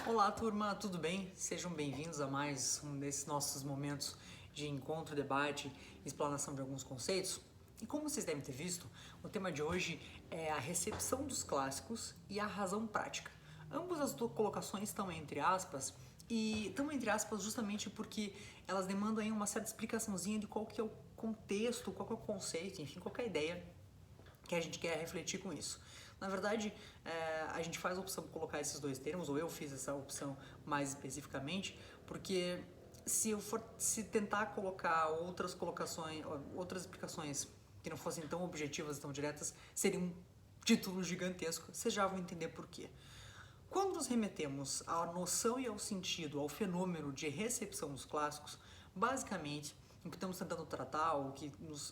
Olá, turma, tudo bem? Sejam bem-vindos a mais um desses nossos momentos de encontro, debate e explanação de alguns conceitos. E como vocês devem ter visto, o tema de hoje é a recepção dos clássicos e a razão prática. Ambas as duas colocações estão entre aspas, e estão entre aspas justamente porque elas demandam aí uma certa explicaçãozinha de qual que é o contexto, qual que é o conceito, enfim, qual que é a ideia que a gente quer refletir com isso. Na verdade, a gente faz a opção de colocar esses dois termos, ou eu fiz essa opção mais especificamente, porque se tentar colocar outras colocações, outras explicações que não fossem tão objetivas, tão diretas, seria um título gigantesco. Vocês já vão entender por quê. Quando nos remetemos à noção e ao sentido, ao fenômeno de recepção dos clássicos, basicamente o que estamos tentando tratar, o que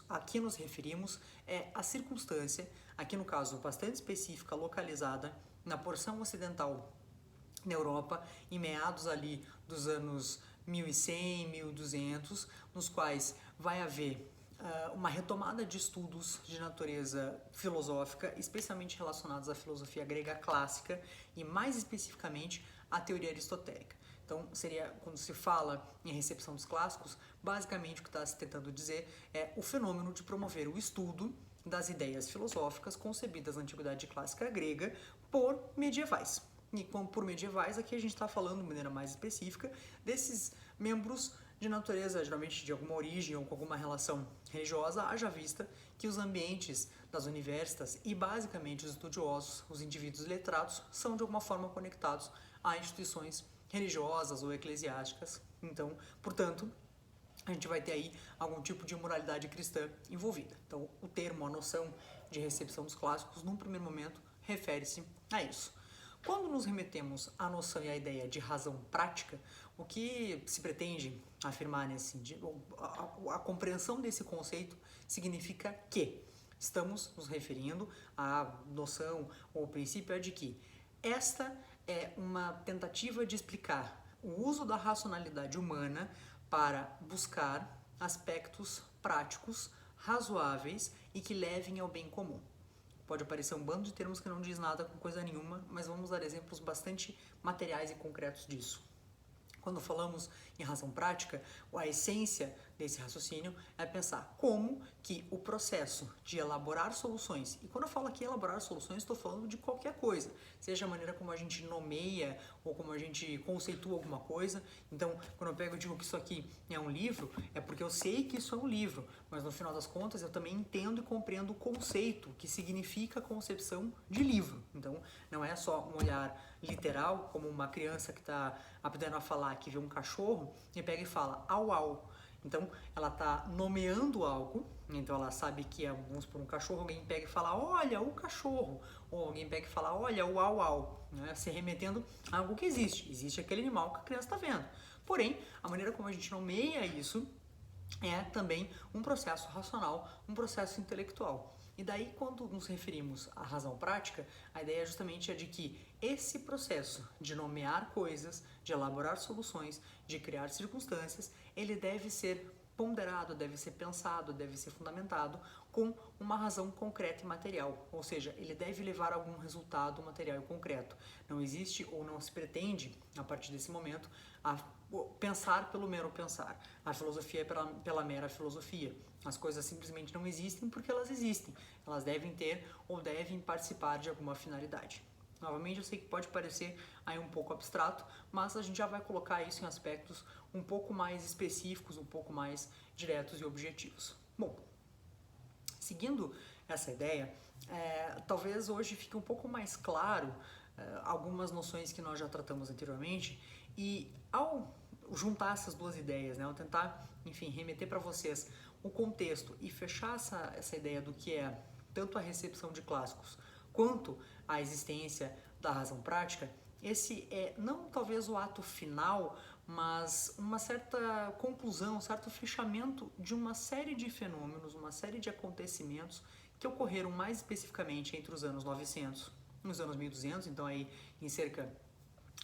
aqui nos referimos, é a circunstância, aqui no caso bastante específica, localizada na porção ocidental na Europa, em meados ali dos anos 1100, 1200, nos quais vai haver uma retomada de estudos de natureza filosófica, especialmente relacionados à filosofia grega clássica e mais especificamente à teoria aristotélica. Então, seria, quando se fala em recepção dos clássicos, basicamente o que está se tentando dizer é o fenômeno de promover o estudo das ideias filosóficas concebidas na antiguidade clássica grega por medievais. E por medievais, aqui a gente está falando de maneira mais específica desses membros de natureza, geralmente de alguma origem ou com alguma relação religiosa, haja vista que os ambientes das universidades e basicamente os estudiosos, os indivíduos letrados, são de alguma forma conectados a instituições religiosas ou eclesiásticas. Então, portanto, a gente vai ter aí algum tipo de moralidade cristã envolvida. Então, o termo, a noção de recepção dos clássicos, num primeiro momento, refere-se a isso. Quando nos remetemos à noção e à ideia de razão prática, o que se pretende afirmar nesse sentido, a compreensão desse conceito significa que estamos nos referindo à noção ou princípio de que esta é uma tentativa de explicar o uso da racionalidade humana para buscar aspectos práticos, razoáveis e que levem ao bem comum. Pode aparecer um bando de termos que não diz nada com coisa nenhuma, mas vamos dar exemplos bastante materiais e concretos disso. Quando falamos em razão prática, a essência desse raciocínio é pensar como que o processo de elaborar soluções, e quando eu falo aqui elaborar soluções, estou falando de qualquer coisa, seja a maneira como a gente nomeia ou como a gente conceitua alguma coisa. Então, quando eu pego e digo que isso aqui é um livro, é porque eu sei que isso é um livro, mas no final das contas eu também entendo e compreendo o conceito, que significa a concepção de livro. Então, não é só um olhar literal, como uma criança que está aprendendo a falar, que vê um cachorro e pega e fala au au. Então ela está nomeando algo, então ela sabe que é, vamos por um cachorro, alguém pega e fala olha o cachorro, ou alguém pega e fala olha o au au, né? Se remetendo a algo que existe aquele animal que a criança está vendo. Porém, a maneira como a gente nomeia isso é também um processo racional, um processo intelectual. E daí, quando nos referimos à razão prática, a ideia justamente é de que esse processo de nomear coisas, de elaborar soluções, de criar circunstâncias, ele deve ser ponderado, deve ser pensado, deve ser fundamentado com uma razão concreta e material, ou seja, ele deve levar a algum resultado material e concreto. Não existe ou não se pretende, a partir desse momento, a pensar pelo mero pensar. A filosofia é pela mera filosofia. As coisas simplesmente não existem porque elas existem. Elas devem ter ou devem participar de alguma finalidade. Novamente, eu sei que pode parecer aí um pouco abstrato, mas a gente já vai colocar isso em aspectos um pouco mais específicos, um pouco mais diretos e objetivos. Bom, seguindo essa ideia, talvez hoje fique um pouco mais claro algumas noções que nós já tratamos anteriormente, e ao juntar essas duas ideias, né, ao tentar, enfim, remeter para vocês o contexto e fechar essa ideia do que é tanto a recepção de clássicos quanto a existência da razão prática, esse é não talvez o ato final, mas uma certa conclusão, um certo fechamento de uma série de fenômenos, uma série de acontecimentos que ocorreram mais especificamente entre os anos 900 e os anos 1200, então aí em cerca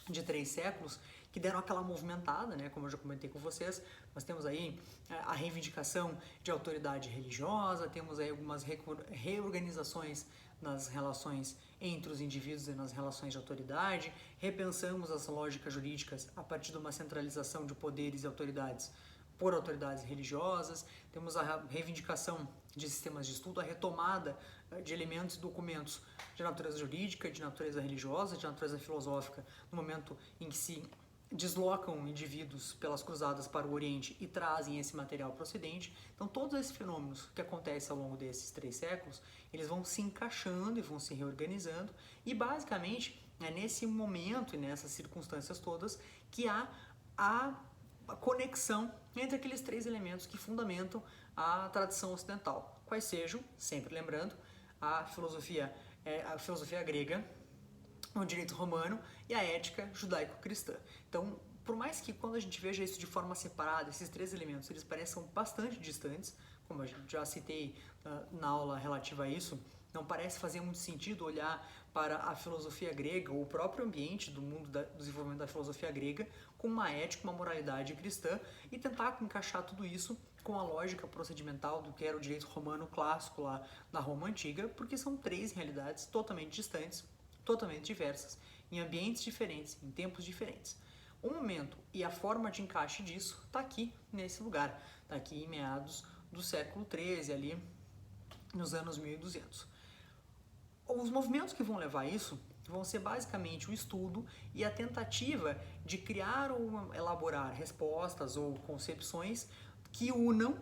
de 3 séculos, que deram aquela movimentada, né, como eu já comentei com vocês. Nós temos aí a reivindicação de autoridade religiosa, temos aí algumas reorganizações nas relações entre os indivíduos e nas relações de autoridade, repensamos as lógicas jurídicas a partir de uma centralização de poderes e autoridades por autoridades religiosas, temos a reivindicação de sistemas de estudo, a retomada de elementos e documentos de natureza jurídica, de natureza religiosa, de natureza filosófica, no momento em que se deslocam indivíduos pelas cruzadas para o Oriente e trazem esse material para o Ocidente. Então, todos esses fenômenos que acontecem ao longo desses 3 séculos, eles vão se encaixando e vão se reorganizando, e basicamente é nesse momento e nessas circunstâncias todas que há a conexão entre aqueles 3 elementos que fundamentam a tradição ocidental, quais sejam, sempre lembrando, a filosofia grega, o direito romano e a ética judaico-cristã. Então, por mais que quando a gente veja isso de forma separada, esses 3 elementos, eles pareçam bastante distantes, como eu já citei na aula relativa a isso, não parece fazer muito sentido olhar para a filosofia grega ou o próprio ambiente do mundo do desenvolvimento da filosofia grega com uma ética, uma moralidade cristã e tentar encaixar tudo isso com a lógica procedimental do que era o direito romano clássico lá na Roma Antiga, porque são 3 realidades totalmente distantes, totalmente diversas, em ambientes diferentes, em tempos diferentes. O momento e a forma de encaixe disso está aqui nesse lugar, está aqui em meados do século XIII, ali nos anos 1200. Os movimentos que vão levar a isso vão ser basicamente o estudo e a tentativa de criar ou elaborar respostas ou concepções que unam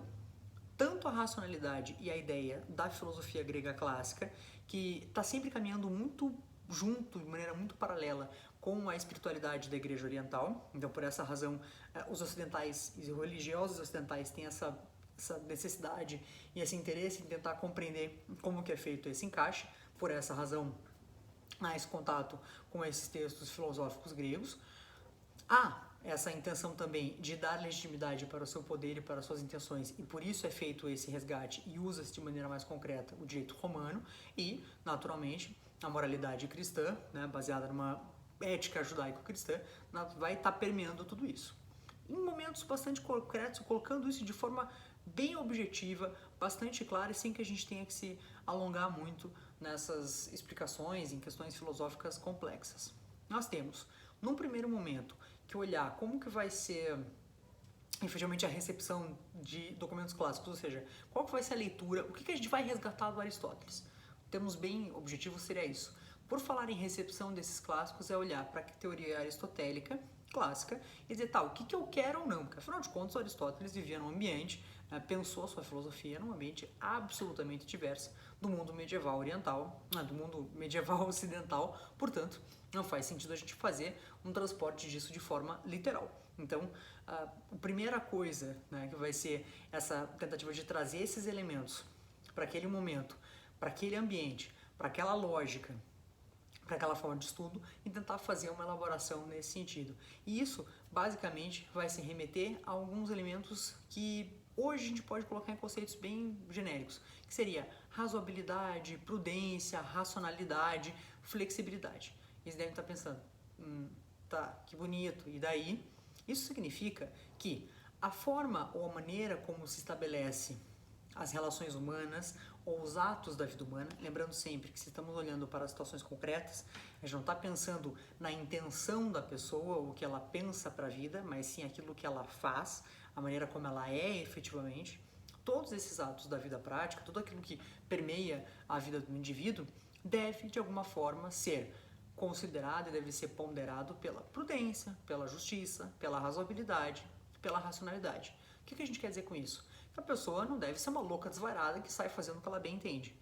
tanto a racionalidade e a ideia da filosofia grega clássica, que está sempre caminhando muito junto, de maneira muito paralela com a espiritualidade da Igreja Oriental. Então, por essa razão, os ocidentais e os religiosos ocidentais têm essa necessidade e esse interesse em tentar compreender como que é feito esse encaixe. Por essa razão, há esse contato com esses textos filosóficos gregos. Há essa intenção também de dar legitimidade para o seu poder e para as suas intenções, e por isso é feito esse resgate e usa-se de maneira mais concreta o direito romano e, naturalmente, a moralidade cristã, né, baseada numa ética judaico-cristã, vai estar permeando tudo isso. Em momentos bastante concretos, colocando isso de forma bem objetiva, bastante clara, e sem que a gente tenha que se alongar muito nessas explicações em questões filosóficas complexas. Nós temos, num primeiro momento, que olhar como que vai ser efetivamente a recepção de documentos clássicos, ou seja, qual que vai ser a leitura, o que a gente vai resgatar do Aristóteles. Termos bem objetivos seria isso. Por falar em recepção desses clássicos, é olhar para a teoria aristotélica clássica e dizer, tá, o que eu quero ou não, porque afinal de contas o Aristóteles vivia num ambiente, pensou a sua filosofia num ambiente absolutamente diverso do mundo medieval oriental, do mundo medieval ocidental, portanto, não faz sentido a gente fazer um transporte disso de forma literal. Então, a primeira coisa, né, que vai ser essa tentativa de trazer esses elementos para aquele momento, para aquele ambiente, para aquela lógica, para aquela forma de estudo e tentar fazer uma elaboração nesse sentido. E isso, basicamente, vai se remeter a alguns elementos que hoje a gente pode colocar em conceitos bem genéricos, que seria razoabilidade, prudência, racionalidade, flexibilidade. E você deve estar pensando, tá, que bonito, e daí? Isso significa que a forma ou a maneira como se estabelece as relações humanas ou os atos da vida humana, lembrando sempre que se estamos olhando para situações concretas, a gente não está pensando na intenção da pessoa, o que ela pensa para a vida, mas sim aquilo que ela faz, a maneira como ela é efetivamente. Todos esses atos da vida prática, tudo aquilo que permeia a vida do indivíduo, deve de alguma forma ser considerado e deve ser ponderado pela prudência, pela justiça, pela razoabilidade, pela racionalidade. O que a gente quer dizer com isso? Que a pessoa não deve ser uma louca desvairada que sai fazendo o que ela bem entende.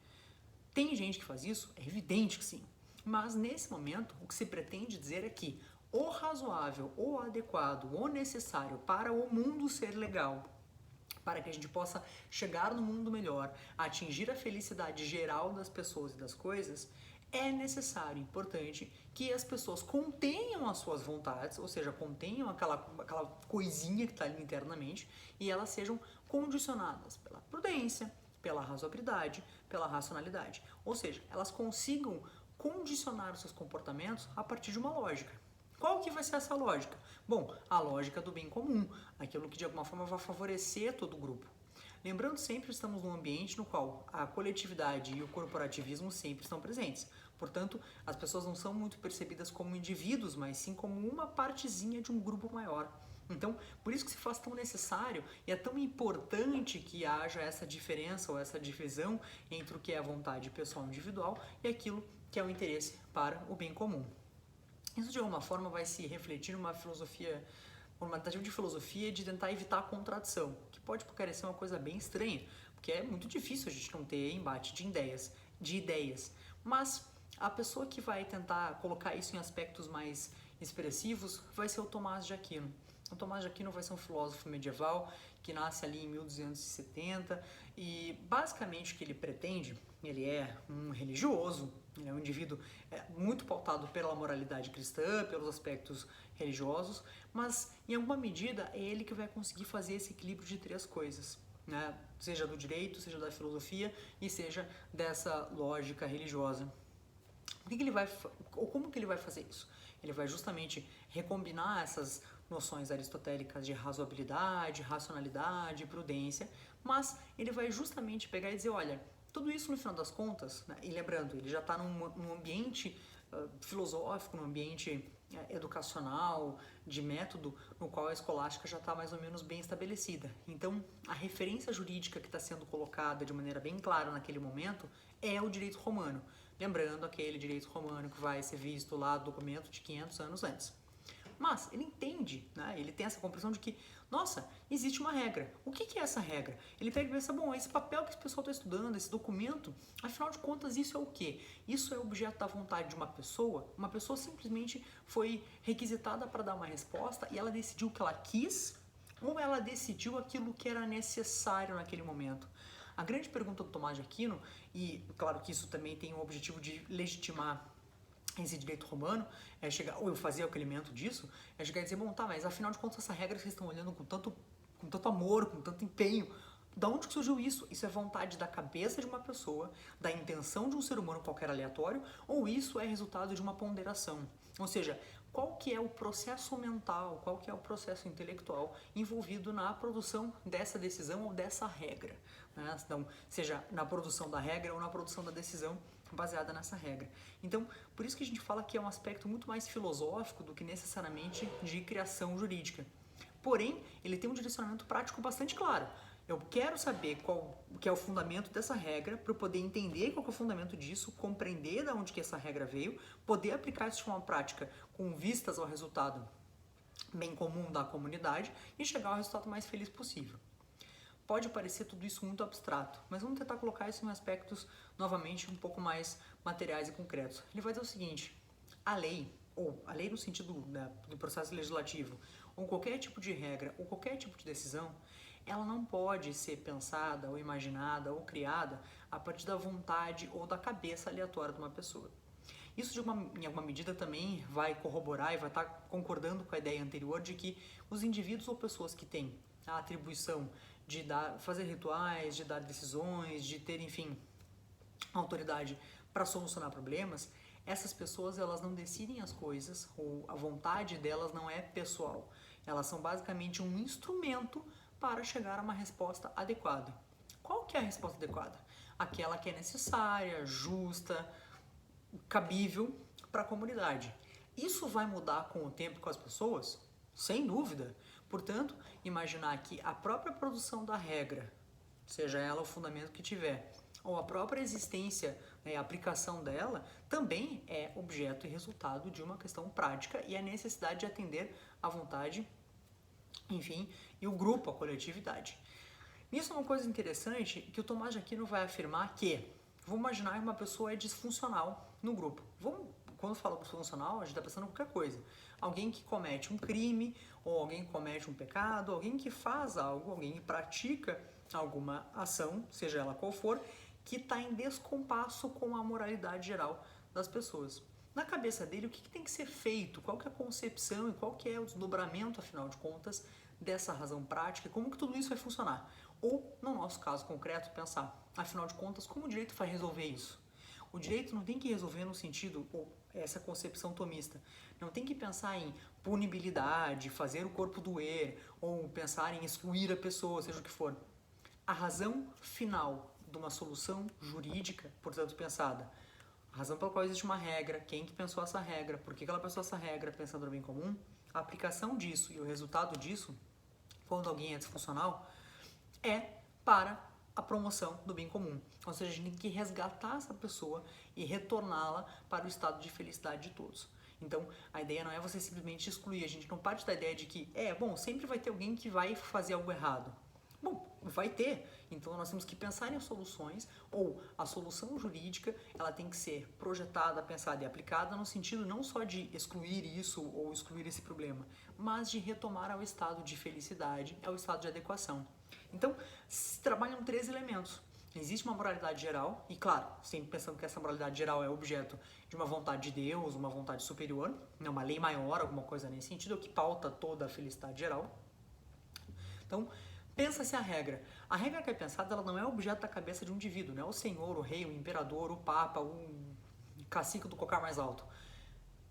Tem gente que faz isso? É evidente que sim. Mas nesse momento, o que se pretende dizer é que o razoável, o adequado, o necessário para o mundo ser legal, para que a gente possa chegar no mundo melhor, atingir a felicidade geral das pessoas e das coisas, é necessário, importante, que as pessoas contenham as suas vontades, ou seja, contenham aquela coisinha que está ali internamente, e elas sejam condicionadas pela prudência, pela razoabilidade, pela racionalidade. Ou seja, elas consigam condicionar os seus comportamentos a partir de uma lógica. Qual que vai ser essa lógica? Bom, a lógica do bem comum, aquilo que de alguma forma vai favorecer todo o grupo. Lembrando sempre que estamos num ambiente no qual a coletividade e o corporativismo sempre estão presentes. Portanto, as pessoas não são muito percebidas como indivíduos, mas sim como uma partezinha de um grupo maior. Então, por isso que se faz tão necessário e é tão importante que haja essa diferença ou essa divisão entre o que é a vontade pessoal individual e aquilo que é o interesse para o bem comum. Isso de alguma forma vai se refletir numa filosofia, uma tentativa de filosofia de tentar evitar a contradição, que pode parecer uma coisa bem estranha, porque é muito difícil a gente não ter embate de ideias. Mas a pessoa que vai tentar colocar isso em aspectos mais expressivos vai ser o Tomás de Aquino. O Tomás de Aquino vai ser um filósofo medieval que nasce ali em 1270 e basicamente o que ele pretende, ele é um religioso, ele é um indivíduo muito pautado pela moralidade cristã, pelos aspectos religiosos, mas em alguma medida é ele que vai conseguir fazer esse equilíbrio de três coisas, né? Seja do direito, seja da filosofia e seja dessa lógica religiosa. Como que ele vai fazer isso? Ele vai justamente recombinar essas noções aristotélicas de razoabilidade, racionalidade, prudência, mas ele vai justamente pegar e dizer, olha, tudo isso no final das contas, né, e lembrando, ele já está num ambiente filosófico, num ambiente educacional, de método, no qual a escolástica já está mais ou menos bem estabelecida. Então, a referência jurídica que está sendo colocada de maneira bem clara naquele momento é o direito romano. Lembrando aquele direito romano que vai ser visto lá no documento de 500 anos antes. Mas ele entende, né? Ele tem essa compreensão de que, nossa, existe uma regra. O que é essa regra? Ele pega e pensa, bom, esse papel que esse pessoal está estudando, esse documento, afinal de contas, isso é o quê? Isso é objeto da vontade de uma pessoa simplesmente foi requisitada para dar uma resposta e ela decidiu o que ela quis ou ela decidiu aquilo que era necessário naquele momento. A grande pergunta do Tomás de Aquino, e claro que isso também tem o objetivo de legitimar esse direito romano, é chegar, ou eu fazer o acolhimento disso, é chegar e dizer, bom, tá, mas afinal de contas essa regra vocês estão olhando com tanto amor, com tanto empenho, da onde que surgiu isso? Isso é vontade da cabeça de uma pessoa, da intenção de um ser humano qualquer aleatório, ou isso é resultado de uma ponderação? Ou seja, qual que é o processo mental, qual que é o processo intelectual envolvido na produção dessa decisão ou dessa regra, né? Então, seja na produção da regra ou na produção da decisão baseada nessa regra. Então, por isso que a gente fala que é um aspecto muito mais filosófico do que necessariamente de criação jurídica. Porém, ele tem um direcionamento prático bastante claro. Eu quero saber qual que é o fundamento dessa regra para eu poder entender qual que é o fundamento disso, compreender de onde que essa regra veio, poder aplicar isso de uma prática com vistas ao resultado bem comum da comunidade e chegar ao resultado mais feliz possível. Pode parecer tudo isso muito abstrato, mas vamos tentar colocar isso em aspectos, novamente, um pouco mais materiais e concretos. Ele vai dizer o seguinte, a lei, ou a lei no sentido do processo legislativo, ou qualquer tipo de regra, ou qualquer tipo de decisão, ela não pode ser pensada, ou imaginada, ou criada a partir da vontade ou da cabeça aleatória de uma pessoa. Isso, em alguma medida, também vai corroborar e vai estar concordando com a ideia anterior de que os indivíduos ou pessoas que têm a atribuição de fazer rituais, de dar decisões, de ter, enfim, autoridade para solucionar problemas, essas pessoas elas não decidem as coisas, ou a vontade delas não é pessoal. Elas são basicamente um instrumento para chegar a uma resposta adequada. Qual que é a resposta adequada? Aquela que é necessária, justa, cabível para a comunidade. Isso vai mudar com o tempo com as pessoas? Sem dúvida. Portanto, imaginar que a própria produção da regra, seja ela o fundamento que tiver, ou a própria existência, a aplicação dela, também é objeto e resultado de uma questão prática e a necessidade de atender à vontade, enfim, e o grupo, a coletividade. Isso é uma coisa interessante que o Tomás de Aquino vai afirmar que, vamos imaginar que uma pessoa é disfuncional no grupo. Quando fala disfuncional, a gente está pensando em qualquer coisa. Alguém que comete um crime, ou alguém que comete um pecado, alguém que faz algo, alguém que pratica alguma ação, seja ela qual for, que está em descompasso com a moralidade geral das pessoas. Na cabeça dele, o que tem que ser feito? Qual que é a concepção e qual que é o desdobramento, afinal de contas, dessa razão prática? Como que tudo isso vai funcionar? Ou, no nosso caso concreto, pensar, afinal de contas, como o direito vai resolver isso? o direito não tem que resolver no sentido, ou essa concepção tomista, não tem que pensar em punibilidade, fazer o corpo doer, ou pensar em excluir a pessoa, seja o que for. A razão final de uma solução jurídica, portanto pensada, a razão pela qual existe uma regra, quem que pensou essa regra, por que ela pensou essa regra, pensando no bem comum, a aplicação disso e o resultado disso, quando alguém é disfuncional, é para a promoção do bem comum. Ou seja, a gente tem que resgatar essa pessoa e retorná-la para o estado de felicidade de todos. Então, a ideia não é você simplesmente excluir, a gente não parte da ideia de que, sempre vai ter alguém que vai fazer algo errado. Bom, vai ter. Então nós temos que pensar em soluções, ou a solução jurídica, ela tem que ser projetada, pensada e aplicada no sentido não só de excluir isso ou excluir esse problema, mas de retomar ao estado de felicidade, ao estado de adequação. Então, se trabalham três elementos. Existe uma moralidade geral, e claro, sempre pensando que essa moralidade geral é objeto de uma vontade de Deus, uma vontade superior, uma lei maior, alguma coisa nesse sentido, que pauta toda a felicidade geral. Então, pensa-se a regra. A regra que é pensada, ela não é objeto da cabeça de um indivíduo, não é o senhor, o rei, o imperador, o papa, o cacique do cocar mais alto.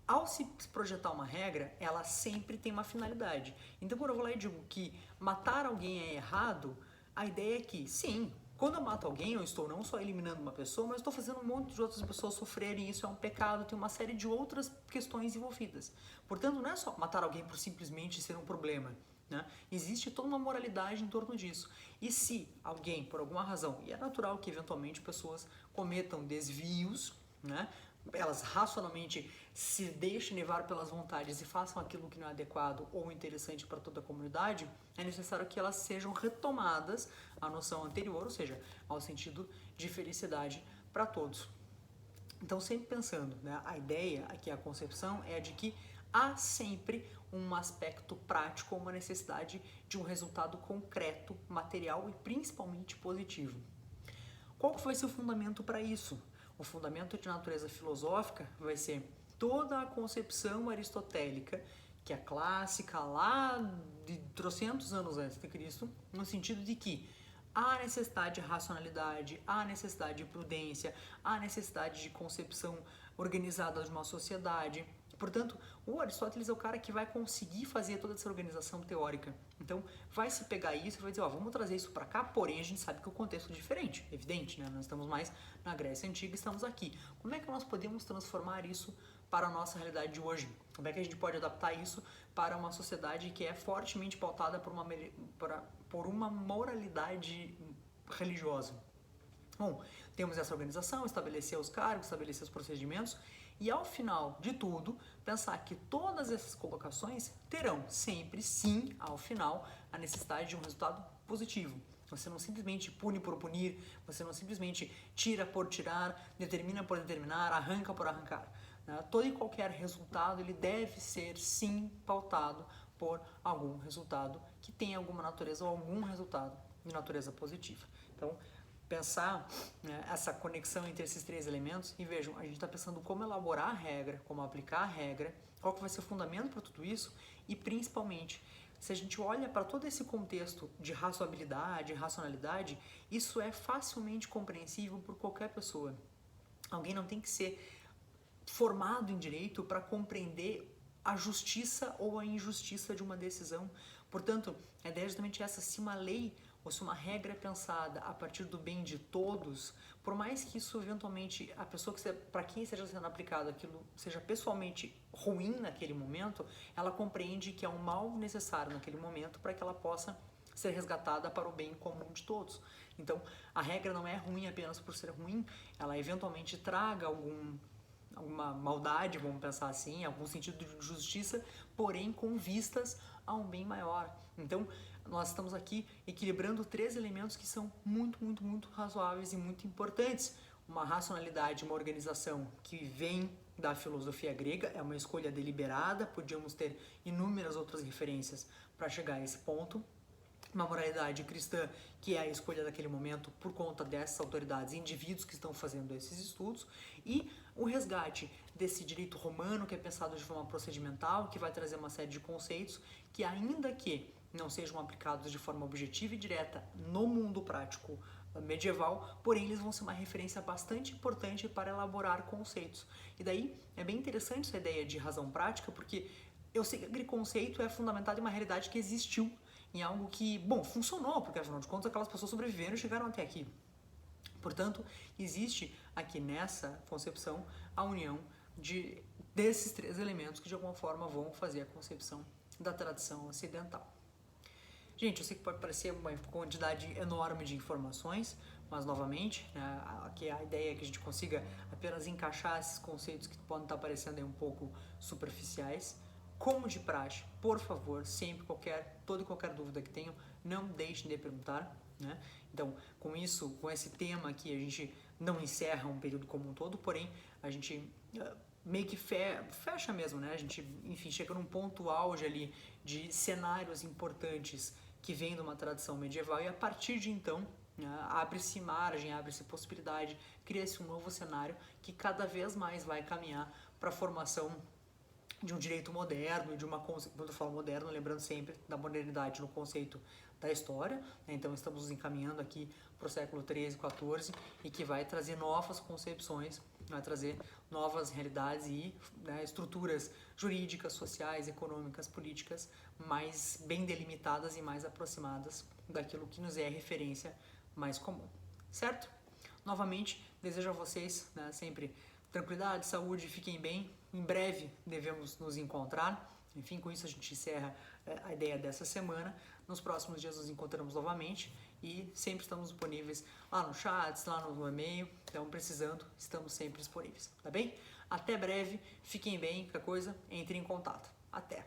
Ao se projetar uma regra, ela sempre tem uma finalidade. Então, quando eu vou lá e digo que matar alguém é errado, a ideia é que, sim, quando eu mato alguém, eu estou não só eliminando uma pessoa, mas estou fazendo um monte de outras pessoas sofrerem, isso é um pecado, tem uma série de outras questões envolvidas. Portanto, não é só matar alguém por simplesmente ser um problema. Né? Existe toda uma moralidade em torno disso. E se alguém, por alguma razão, e é natural que eventualmente pessoas cometam desvios, né? Elas racionalmente se deixem levar pelas vontades e façam aquilo que não é adequado ou interessante para toda a comunidade, é necessário que elas sejam retomadas à noção anterior, ou seja, ao sentido de felicidade para todos. Então, sempre pensando, né, a ideia aqui, a concepção é de que há sempre um aspecto prático, uma necessidade de um resultado concreto, material e principalmente positivo. Qual vai ser o fundamento para isso? O fundamento de natureza filosófica vai ser toda a concepção aristotélica, que é clássica lá de trocentos anos antes de Cristo, no sentido de que há necessidade de racionalidade, há necessidade de prudência, há necessidade de concepção organizada de uma sociedade. Portanto, o Aristóteles é o cara que vai conseguir fazer toda essa organização teórica. Então, vai se pegar isso e vai dizer, vamos trazer isso para cá, porém a gente sabe que o contexto é diferente, evidente, né? Nós estamos mais na Grécia Antiga, estamos aqui. Como é que nós podemos transformar isso para a nossa realidade de hoje? Como é que a gente pode adaptar isso para uma sociedade que é fortemente pautada por uma moralidade religiosa? Bom, temos essa organização, estabelecer os cargos, estabelecer os procedimentos e, ao final de tudo, pensar que todas essas colocações terão sempre, sim, ao final, a necessidade de um resultado positivo. Você não simplesmente pune por punir, você não simplesmente tira por tirar, determina por determinar, arranca por arrancar. Todo e qualquer resultado ele deve ser, sim, pautado por algum resultado que tenha alguma natureza ou algum resultado de natureza positiva. Então, pensar, né, essa conexão entre esses três elementos e vejam, a gente está pensando como elaborar a regra, como aplicar a regra, qual que vai ser o fundamento para tudo isso e principalmente, se a gente olha para todo esse contexto de razoabilidade, racionalidade, isso é facilmente compreensível por qualquer pessoa. Alguém não tem que ser formado em direito para compreender a justiça ou a injustiça de uma decisão. Portanto, a ideia é justamente essa, se uma lei ou se uma regra é pensada a partir do bem de todos, por mais que isso eventualmente, a pessoa que para quem esteja sendo aplicado aquilo seja pessoalmente ruim naquele momento, ela compreende que é um mal necessário naquele momento para que ela possa ser resgatada para o bem comum de todos. Então, a regra não é ruim apenas por ser ruim, ela eventualmente traga alguma maldade, vamos pensar assim, algum sentido de justiça, porém com vistas a um bem maior. Então, nós estamos aqui equilibrando três elementos que são muito razoáveis e muito importantes. Uma racionalidade, uma organização que vem da filosofia grega, é uma escolha deliberada, podíamos ter inúmeras outras referências para chegar a esse ponto. Uma moralidade cristã, que é a escolha daquele momento por conta dessas autoridades e indivíduos que estão fazendo esses estudos, e o resgate desse direito romano, que é pensado de forma procedimental, que vai trazer uma série de conceitos que, ainda que não sejam aplicados de forma objetiva e direta no mundo prático medieval, porém eles vão ser uma referência bastante importante para elaborar conceitos. E daí é bem interessante essa ideia de razão prática, porque eu sei que aquele conceito é fundamentado em uma realidade que existiu, em algo que, bom, funcionou, porque afinal de contas aquelas pessoas sobreviveram e chegaram até aqui. Portanto, existe aqui nessa concepção a união desses três elementos que de alguma forma vão fazer a concepção da tradição ocidental. Gente, eu sei que pode parecer uma quantidade enorme de informações, mas novamente, né, aqui a ideia é que a gente consiga apenas encaixar esses conceitos que podem estar parecendo aí um pouco superficiais. Como de praxe, por favor, sempre, toda e qualquer dúvida que tenham, não deixem de perguntar, né? Então, com isso, com esse tema aqui, a gente não encerra um período como um todo, porém, a gente meio que fecha mesmo, né? A gente, enfim, chega num ponto auge ali de cenários importantes que vêm de uma tradição medieval e a partir de então, abre-se margem, abre-se possibilidade, cria-se um novo cenário que cada vez mais vai caminhar para a formação de um direito moderno, quando eu falo moderno, lembrando sempre da modernidade no conceito da história, né? Então estamos nos encaminhando aqui para o século 13, 14 e que vai trazer novas concepções, vai trazer novas realidades e, né, estruturas jurídicas, sociais, econômicas, políticas mais bem delimitadas e mais aproximadas daquilo que nos é referência mais comum, certo? Novamente, desejo a vocês, né, sempre tranquilidade, saúde, fiquem bem. Em breve devemos nos encontrar. Enfim, com isso a gente encerra a ideia dessa semana. Nos próximos dias nos encontramos novamente e sempre estamos disponíveis lá no chat, lá no e-mail. Então, precisando, estamos sempre disponíveis, tá bem? Até breve, fiquem bem, qualquer coisa, entre em contato. Até!